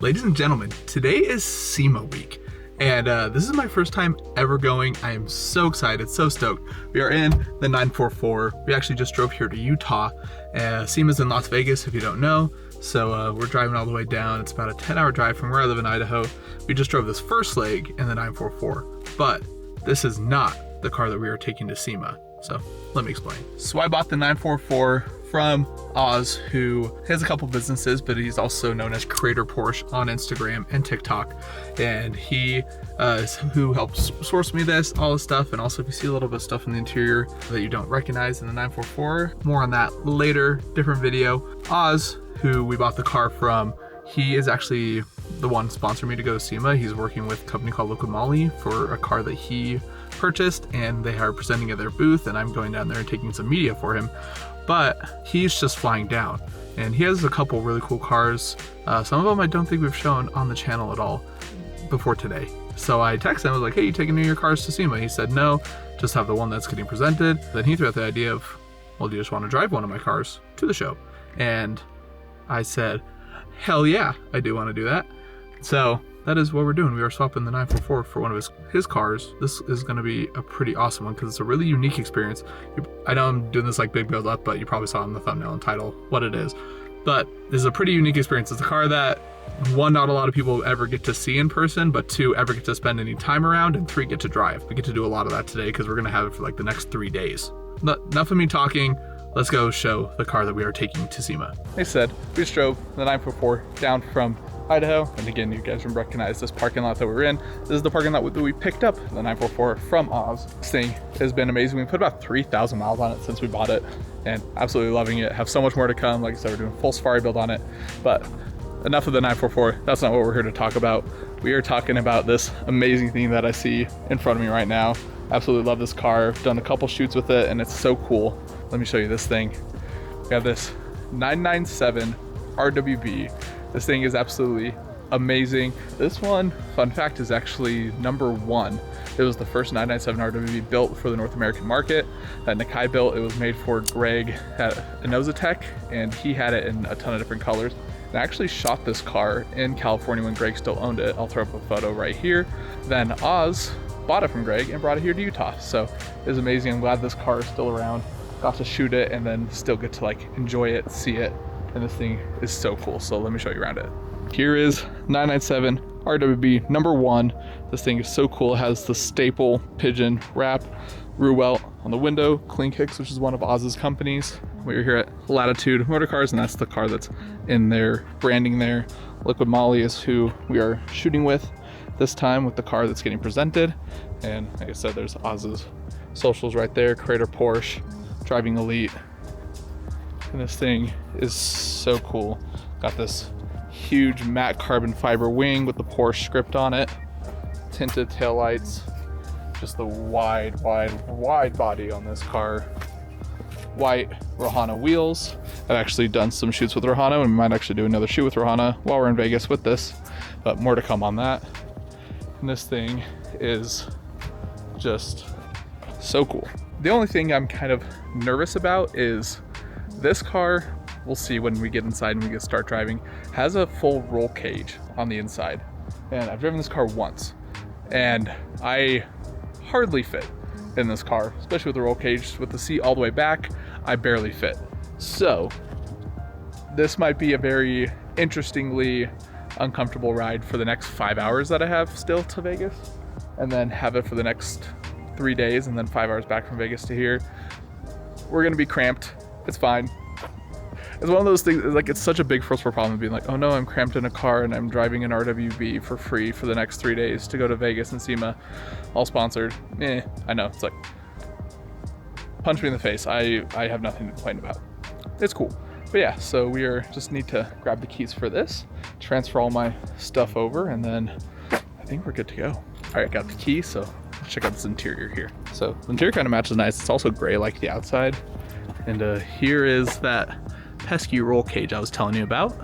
Ladies and gentlemen, today is SEMA week, and this is my first time ever going. I am so excited, so stoked. We are in the 944. We actually just drove here to Utah. SEMA's in Las Vegas, if you don't know. So we're driving all the way down. It's about a 10-hour drive from where I live in Idaho. We just drove this first leg in the 944, but this is not the car that we are taking to SEMA. So let me explain. So I bought the 944 from Oz, who has a couple businesses, but he's also known as RWB Porsche on Instagram and TikTok. And he is who helps source me this, all this stuff. And also if you see a little bit of stuff in the interior that you don't recognize in the 944, more on that later, different video. Oz, who we bought the car from, he is actually the one sponsoring me to go to SEMA. He's working with a company called RWB for a car that he purchased, and they are presenting at their booth, and I'm going down there and taking some media for him. But he's just flying down, and he has a couple really cool cars. Some of them I don't think we've shown on the channel at all before today. So I texted him, I was like, hey, you taking any of your cars to SEMA? He said no, just have the one that's getting presented. Then he threw out the idea of, well, do you just want to drive one of my cars to the show? And I said, hell yeah, I do want to do that. So that is what we're doing. We are swapping the 944 for one of his cars. This is going to be a pretty awesome one because it's a really unique experience. I know I'm doing this like big build up, but you probably saw in the thumbnail and title what it is. But this is a pretty unique experience. It's a car that, one, not a lot of people ever get to see in person, but two, ever get to spend any time around, and three, get to drive. We get to do a lot of that today because we're going to have it for like the next 3 days. Enough of me talking. Let's go show the car that we are taking to SEMA. Like I said, we just drove the 944 down from Idaho, and again, you guys recognize this parking lot that we're in. This is the parking lot that we picked up the 944 from Oz. This thing has been amazing. We put about 3,000 miles on it since we bought it, and absolutely loving it. Have so much more to come. Like I said, we're doing a full safari build on it, but enough of the 944. That's not what we're here to talk about. We are talking about this amazing thing that I see in front of me right now. Absolutely love this car. I've done a couple shoots with it, and it's so cool. Let me show you this thing. We have this 997 RWB. This thing is absolutely amazing. This one, fun fact, is actually #1. It was the first 997 RWB built for the North American market that Nakai built. It was made for Greg at Inozatech, and he had it in a ton of different colors. And I actually shot this car in California when Greg still owned it. I'll throw up a photo right here. Then Oz bought it from Greg and brought it here to Utah. So it was amazing. I'm glad this car is still around. Got to shoot it and then still get to like enjoy it, see it. And this thing is so cool. So let me show you around it. Here is 997 RWB #1. This thing is so cool. It has the staple pigeon wrap, Ruwelt on the window, Clean Kicks, which is one of Oz's companies. We're here at Latitude Motor Cars, and that's the car that's in their branding there. Liquid Molly is who we are shooting with this time with the car that's getting presented. And like I said, there's Oz's socials right there, RWB Porsche, Driving Elite. And this thing is so cool. Got this huge matte carbon fiber wing with the Porsche script on it, tinted taillights, just the wide body on this car. White Rohana wheels. I've actually done some shoots with Rohana, and we might actually do another shoot with Rohana while we're in Vegas with this, but more to come on that. And this thing is just so cool. The only thing I'm kind of nervous about is this car, we'll see when we get inside and we start driving, has a full roll cage on the inside. And I've driven this car once, and I hardly fit in this car, especially with the roll cage. With the seat all the way back, I barely fit. So this might be a very interestingly uncomfortable ride for the next 5 hours that I have still to Vegas, and then have it for the next 3 days, and then 5 hours back from Vegas to here. We're gonna be cramped. It's fine. It's one of those things, like, it's such a big first world problem being like, oh no, I'm cramped in a car and I'm driving an RWB for free for the next 3 days to go to Vegas and SEMA, all sponsored. I know, it's like, punch me in the face. I have nothing to complain about. It's cool. But yeah, so we just need to grab the keys for this, transfer all my stuff over, and then I think we're good to go. All right, got the key, so let's check out this interior here. So the interior kind of matches nice. It's also gray like the outside. And here is that pesky roll cage I was telling you about.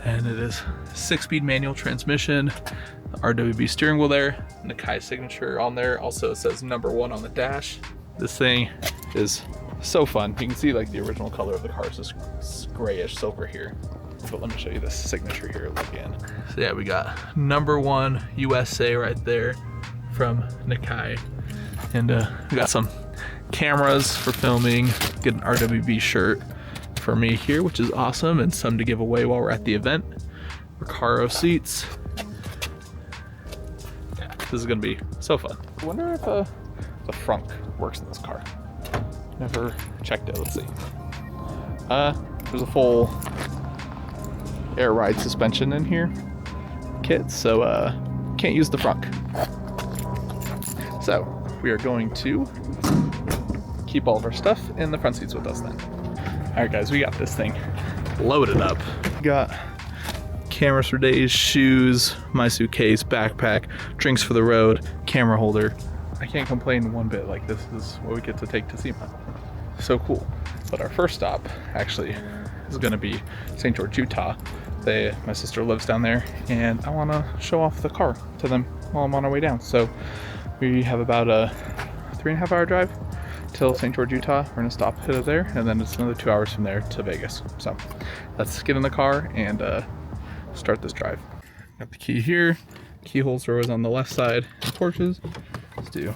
And it is 6-speed manual transmission, RWB steering wheel there, Nakai signature on there. Also it says #1 on the dash. This thing is so fun. You can see like the original color of the car is this grayish silver here. but let me show you this signature here again. So yeah, we got #1 USA right there from Nikkei. And we got some cameras for filming, get an RWB shirt for me here, which is awesome, and some to give away while we're at the event. Recaro seats. Yeah, this is gonna be so fun. I wonder if the frunk works in this car. Never checked it, let's see. There's a full air ride suspension in here kit, so can't use the frunk. So we are going to keep all of our stuff in the front seats with us then. All right guys, we got this thing loaded up. Got cameras for days, shoes, my suitcase, backpack, drinks for the road, camera holder. I can't complain one bit, like this is what we get to take to SEMA. So cool. But our first stop actually is gonna be St. George, Utah. My sister lives down there, and I wanna show off the car to them while I'm on our way down. So we have about a 3.5 hour drive till St. George, Utah. We're gonna stop there, and then it's another 2 hours from there to Vegas. So let's get in the car and start this drive. Got the key here. Key holster was on the left side of Porsche's. Let's do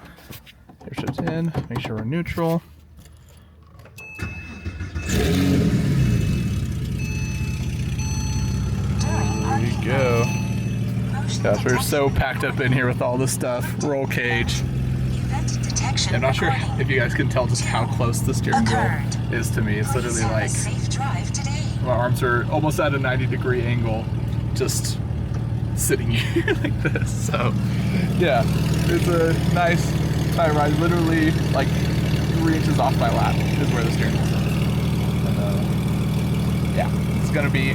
air shifts in, make sure we're neutral. There you go. Gosh, we're so packed up in here with all this stuff. Roll cage. I'm not sure if you guys can tell just how close the steering wheel is to me. It's literally like my arms are almost at a 90-degree angle, just sitting here like this. So yeah, it's a nice tight ride. Literally like 3 inches off my lap is where the steering wheel is. And, yeah, it's gonna be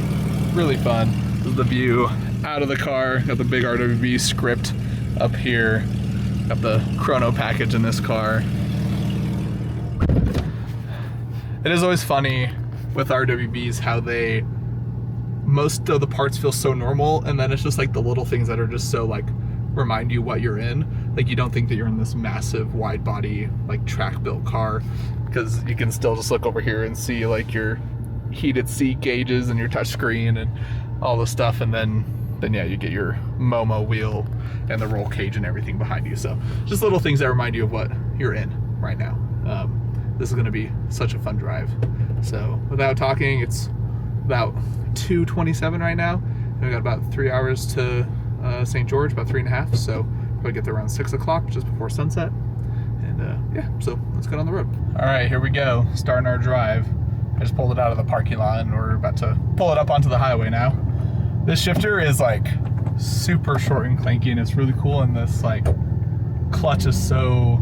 really fun. This is the view out of the car. Got the big RWB script up here. Got the chrono package in this car. It is always funny with RWBs how most of the parts feel so normal, and then it's just like the little things that are just so like remind you what you're in. Like you don't think that you're in this massive wide body like track built car, because you can still just look over here and see like your heated seat gauges and your touch screen and all the stuff, and then yeah, you get your Momo wheel and the roll cage and everything behind you. So just little things that remind you of what you're in right now. This is gonna be such a fun drive. So without talking, it's about 2:27 right now. And we got about 3 hours to St. George, about 3.5. So we'll get there around 6 o'clock, just before sunset. And yeah, so let's get on the road. All right, here we go, starting our drive. I just pulled it out of the parking lot and we're about to pull it up onto the highway now. This shifter is like super short and clanky, and it's really cool. And this like clutch is so,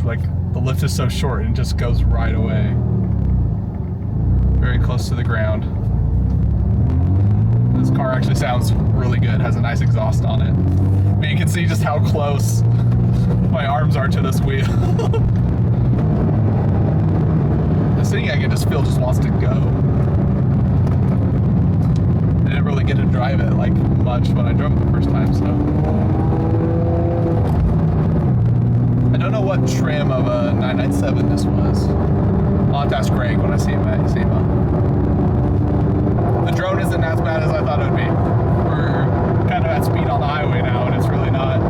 like the lift is so short and just goes right away. Very close to the ground. This car actually sounds really good, has a nice exhaust on it. But you can see just how close my arms are to this wheel. This thing I can just feel just wants to go. I didn't really get to drive it like much when I drove it the first time, so. I don't know what trim of a 997 this was. I'll have to ask Greg when I see him at SEMA. The drone isn't as bad as I thought it would be. We're kind of at speed on the highway now, and it's really not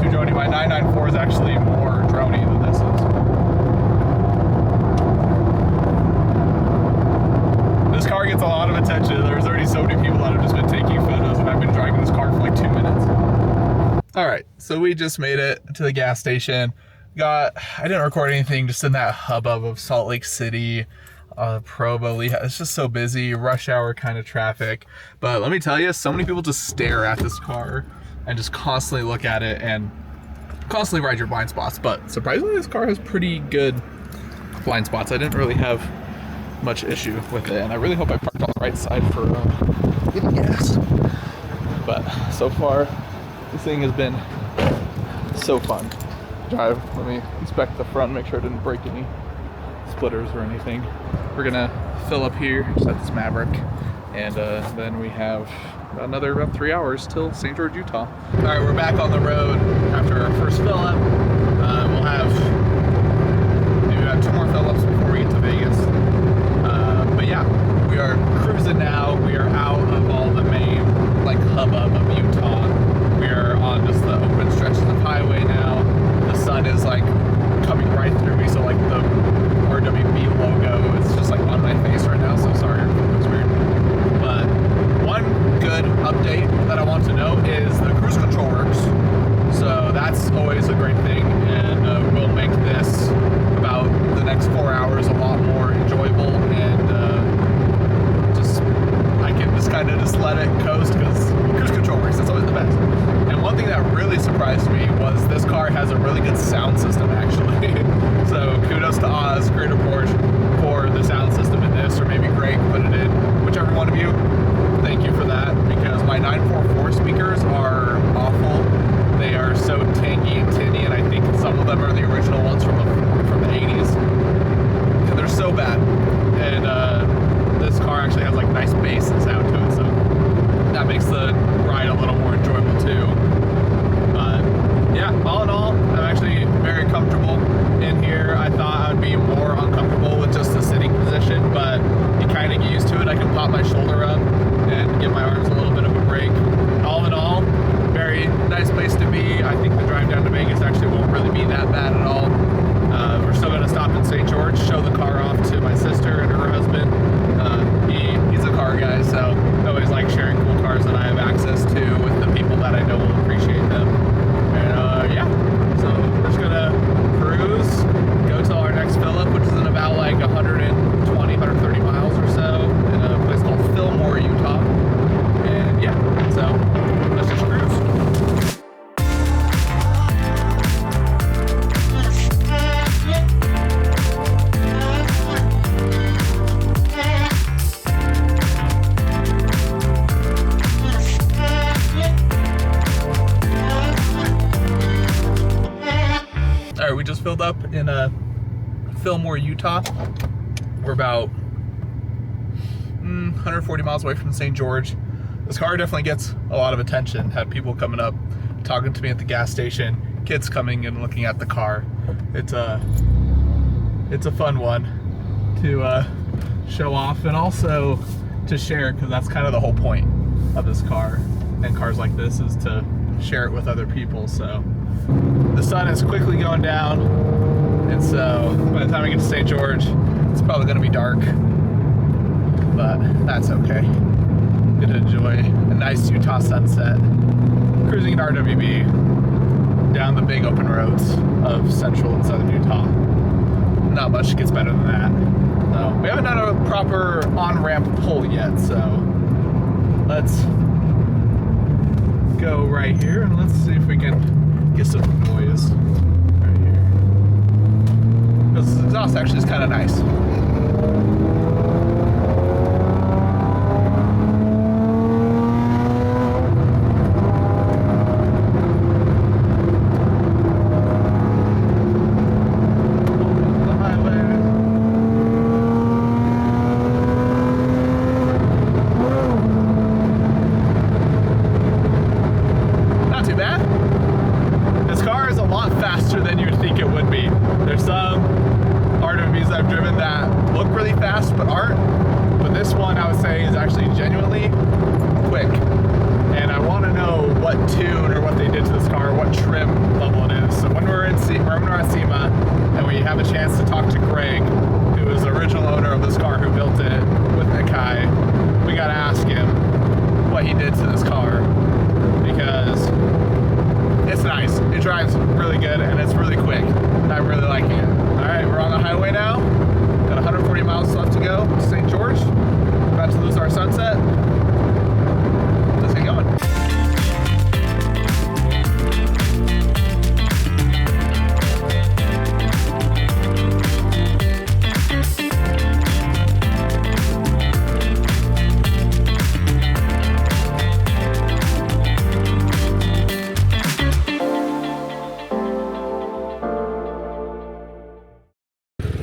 too droney. My 994 is actually more droney than this is. This car gets a lot of attention. There's already so many people that have just been taking photos, and I've been driving this car for like 2 minutes. All right, so we just made it to the gas station. I didn't record anything, just in that hubbub of Salt Lake City, Provo, Lehigh. It's just so busy, rush hour kind of traffic. But let me tell you, so many people just stare at this car and just constantly look at it and constantly ride your blind spots. But surprisingly, this car has pretty good blind spots. I didn't really have much issue with it, and I really hope I parked on the right side for getting gas. But so far, this thing has been so fun. Drive. Let me inspect the front, make sure I didn't break any splitters or anything. We're gonna fill up here, just at this Maverick, and then we have about 3 hours till St. George, Utah. All right, we're back on the road after our first fill up. We'll have maybe about 2 more fill ups before we get to Vegas. But yeah, we we are cruising now. We are out of all the main like hubbub of Utah. We are on just the open stretches of highway now. The sun is like coming right through me, so like the RWB logo is just like on my face right now, so sorry if it looks weird. But one good update that I want to know is the cruise control works. So that's always a great thing, and will make this about the next 4 hours a lot more enjoyable, and I can just kind of just let it coast because cruise control works. That's always the best. And one thing that really surprised me was this car has a really good sound system actually. So kudos to Oz, Creator Porsche, for the sound system in this, or maybe Greg put it in, whichever one of you. Thank you for that, because my 944 speakers are awful. They are so tangy and tinny, and I think some of them are the original ones from the 80s. And they're so bad. And this car actually has like nice bass and sound to it, so that makes the ride a little more enjoyable too. But yeah, all in all, I'm actually very comfortable in here. I thought I would be more uncomfortable with just the sitting position, but you kind of get used to it. I can pop my shoulder up and give my arms a little bit of a break. All in all, very nice place to be. I think the drive down to Vegas actually won't really be that bad at all. We're still going to stop in St. George, show the car off to my sister and her husband. He's a car guy, so I always like sharing cool cars that I have access to with the people that I know will appreciate them. And yeah, so we're just going to cruise, go till our next fill up, which is in about like 120, 130 miles or so, in a place called Fillmore, Utah. And yeah, so let's just cruise. All right, we just filled up in Fillmore, Utah. We're about 140 miles away from St. George. This car definitely gets a lot of attention. Have people coming up, talking to me at the gas station, kids coming and looking at the car. It's a fun one to show off, and also to share, because that's kind of the whole point of this car and cars like this, is to share it with other people. So the sun is quickly going down, and so by the time I get to St. George, it's probably going to be dark, but that's okay. Get to enjoy a nice Utah sunset, cruising in RWB down the big open roads of central and southern Utah. Not much gets better than that. So we haven't done a proper on-ramp pull yet, so let's go right here and let's see if we can get some noise right here. Because the exhaust actually is kind of nice. Faster than you'd think it would be. There's some RWBs I've driven that look really fast but aren't, but this one I would say is actually genuinely quick. And I want to know what tune or what they did to this car, what trim level it is. So when we're at SEMA and we have a chance to talk to Greg, who is the original owner of this car, who built it with Nakai, we got to ask him what he did to this car, because it's nice. It drives really good and it's really quick. I'm really liking it. All right, we're on the highway now. Got 140 miles left to go. St. George. About to lose our sunset. Let's get going.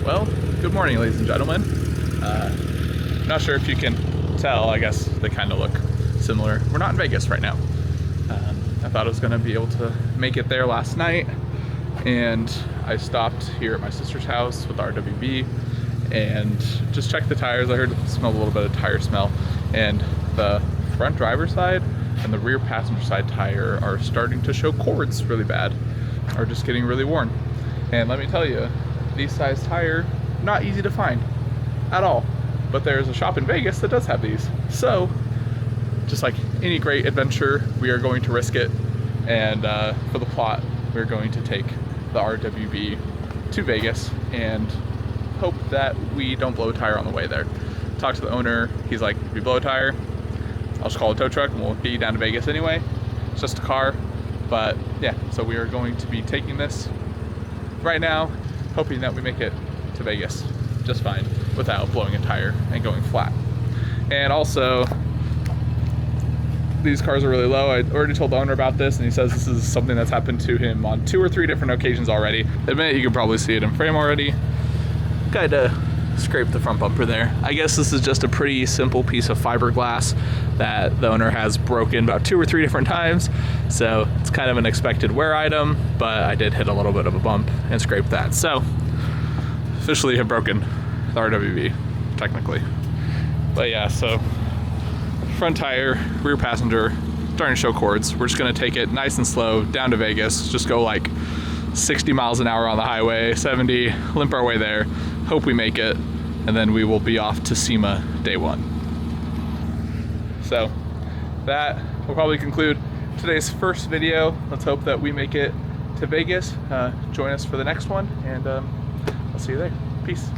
Well, good morning, ladies and gentlemen. Not sure if you can tell, I guess they kind of look similar. We're not in Vegas right now. I thought I was gonna be able to make it there last night, and I stopped here at my sister's house with RWB, and just checked the tires. I heard it smelled a little bit of tire smell, and the front driver's side and the rear passenger side tire are starting to show cords really bad, or just getting really worn. And let me tell you, these size tire, not easy to find at all, but there's a shop in Vegas that does have these. So just like any great adventure, we are going to risk it, and for the plot, we're going to take the RWB to Vegas and hope that we don't blow a tire on the way there. Talked to the owner, he's like, if you blow a tire, I'll just call a tow truck and we'll get you down to Vegas anyway. It's just a car. But yeah, so we are going to be taking this right now, hoping that we make it to Vegas just fine without blowing a tire and going flat. And also, these cars are really low. I already told the owner about this, and he says this is something that's happened to him on 2 or 3 different occasions already. Admit, you can probably see it in frame already. Kinda scraped the front bumper there. I guess this is just a pretty simple piece of fiberglass that the owner has broken about 2 or 3 different times. So it's kind of an expected wear item, but I did hit a little bit of a bump and scrape that. So officially have broken the RWB, technically. But yeah, so front tire, rear passenger, starting to show cords. We're just gonna take it nice and slow down to Vegas, just go like 60 miles an hour on the highway, 70, limp our way there, hope we make it, and then we will be off to SEMA day 1. So that will probably conclude today's first video. Let's hope that we make it to Vegas. Join us for the next one, and I'll see you there. Peace.